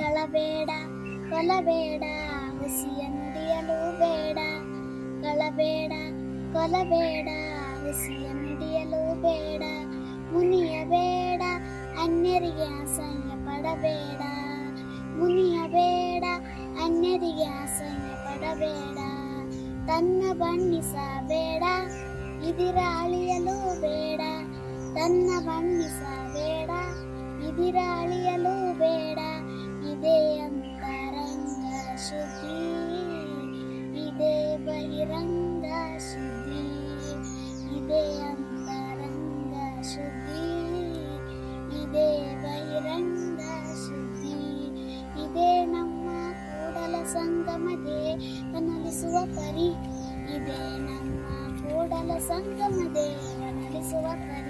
ಕಳಬೇಡ ಕೊಲಬೇಡ ಹುಸಿಯ ನುಡಿಯಲು ಬೇಡ, ಕಳಬೇಡ ಕೊಲಬೇಡ ಹುಸಿಯ ನುಡಿಯಲು ಬೇಡ, ಮುನಿಯಬೇಡ ಅನ್ಯರಿಗೆ ಅಸಹ್ಯ ಪಡಬೇಡ, ಮುನಿಯಬೇಡ ಅನ್ಯರಿಗೆ ಅಸಹ್ಯ ಪಡಬೇಡ, ತನ್ನ ಬಣ್ಣಿಸಬೇಡ ಇದಿರ ಅಳಿಯಲು ಬೇಡ, ತನ್ನ ಬಣ್ಣಿಸಬೇಡ ಇದಿರ ಅಳಿಯಲು ಬೇಡ, ಇದೇ ಅಂತರಂಗ ಶುದ್ಧಿ ಇದೇ ಬಹಿರಂಗ ಶುದ್ಧಿ, ಇದೇ ಅಂತರಂಗ ಶುದ್ಧಿ ಇದೇ ಬಹಿರಂಗ ಶುದ್ಧಿ, ಇದೇ ನಮ್ಮ ಕೂಡಲ ಸಂಗಮ ದೇವನಲಿಸುವ ಪರಿ, ಇದೇ ನಮ್ಮ ಕೂಡಲ ಸಂಗಮ ದೇವನಲಿಸುವ ಪರಿ.